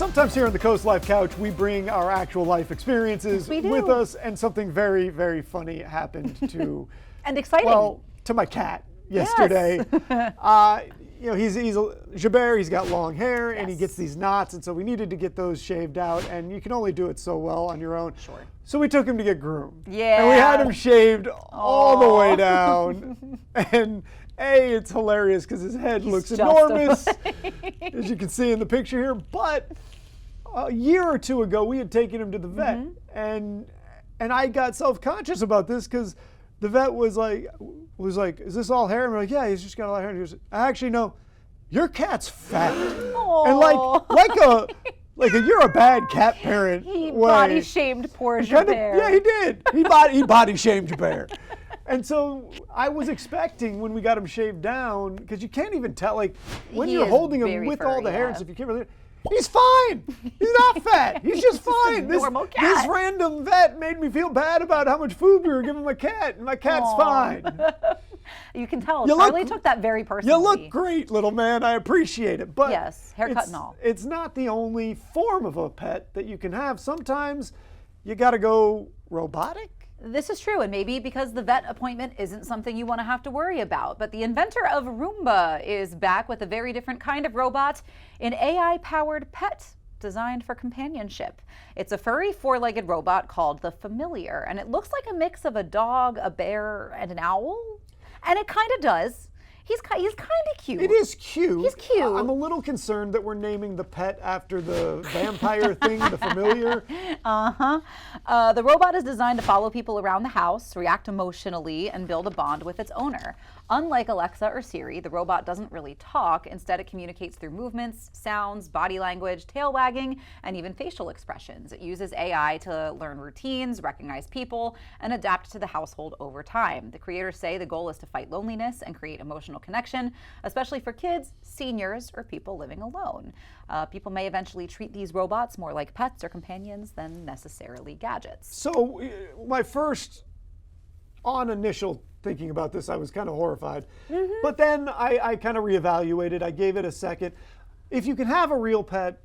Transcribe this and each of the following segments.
Sometimes here on the CoastLife couch, we bring our actual life experiences with us, and something very, very funny happened to and exciting. Well, to my cat yesterday. Yes. You know, he's a Javert, he's got long hair, and he gets these knots, and so we needed to get those shaved out, and you can only do it so well on your own. Sure. So we took him to get groomed. Yeah. And we had him shaved all the way down. And it's hilarious because his head looks enormous, as you can see in the picture here. But a year or two ago, we had taken him to the vet, and I got self-conscious about this because the vet was like, "Is this all hair?" And we're like, "Yeah, he's just got a lot of hair." And he goes, "Actually, no, your cat's fat." Aww. And like a you're a bad cat parent. He body shamed poor Javert. Yeah, he did. He body shamed Javert. And so I was expecting when we got him shaved down, because you can't even tell, like when you're holding him with all the hair and stuff, you can't really. He's fine. He's not fat. He's just fine. This normal cat. This random vet made me feel bad about how much food we were giving my cat, and my cat's fine. You can tell. Charlie took that very personally. You look great, little man. I appreciate it. But yes, haircut and all. It's not the only form of a pet that you can have. Sometimes you got to go robotic. This is true, and maybe because the vet appointment isn't something you want to have to worry about. But the inventor of Roomba is back with a very different kind of robot, an AI-powered pet designed for companionship. It's a furry four-legged robot called the Familiar, and it looks like a mix of a dog, a bear, and an owl. And it kind of does. He's kind of cute. It is cute. He's cute. I'm a little concerned that we're naming the pet after the vampire thing, the Familiar. The robot is designed to follow people around the house, react emotionally, and build a bond with its owner. Unlike Alexa or Siri, the robot doesn't really talk. Instead, it communicates through movements, sounds, body language, tail wagging, and even facial expressions. It uses AI to learn routines, recognize people, and adapt to the household over time. The creators say the goal is to fight loneliness and create emotional connection, especially for kids, seniors, or people living alone. People may eventually treat these robots more like pets or companions than necessarily gadgets. So my first initial thinking about this, I was kind of horrified. But then I kind of reevaluated. I gave it a second. If you can have a real pet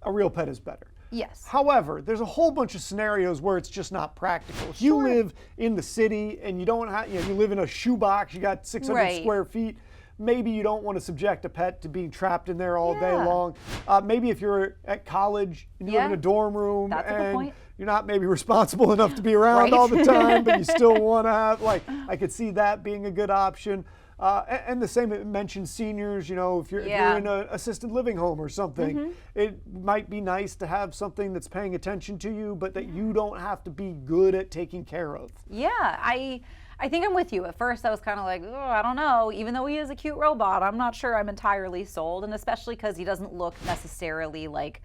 is better. Yes. However, there's a whole bunch of scenarios where it's just not practical. If you live in the city and you don't have, you live in a shoebox, you got 600 square feet, maybe you don't want to subject a pet to being trapped in there all day long. Maybe if you're at college and you live in a dorm room and you're not maybe responsible enough to be around all the time, but you still want to have, I could see that being a good option. And the same, it mentions seniors, if you're in an assisted living home or something, it might be nice to have something that's paying attention to you, but that you don't have to be good at taking care of. Yeah, I think I'm with you. At first, I was kind of like, oh, I don't know. Even though he is a cute robot, I'm not sure I'm entirely sold, and especially because he doesn't look necessarily like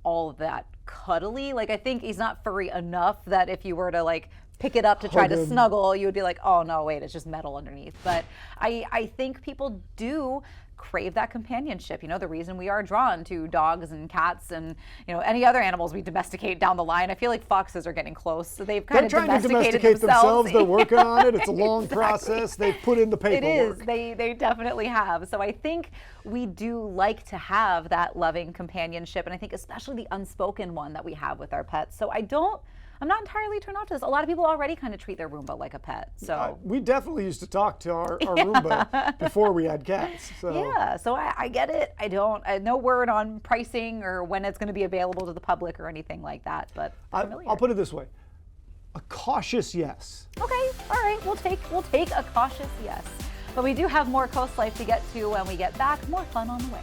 all that cuddly. I think he's not furry enough that if you were to pick it up to try to snuggle, you would be like, oh no, wait, it's just metal underneath. But I think people do crave that companionship. The reason we are drawn to dogs and cats and any other animals we domesticate down the line. I feel like foxes are getting close, so they've kind of domesticated themselves. They're working on it. It's a long process. They've put in the paperwork. It is. They definitely have. So I think we do like to have that loving companionship, and I think especially the unspoken one that we have with our pets. So I'm not entirely turned off to this. A lot of people already kind of treat their Roomba like a pet. So we definitely used to talk to our Roomba before we had cats. So. Yeah, so I get it. I no word on pricing or when it's going to be available to the public or anything like that. But I'll put it this way: a cautious yes. Okay, all right. We'll take a cautious yes. But we do have more Coast Life to get to when we get back. More fun on the way.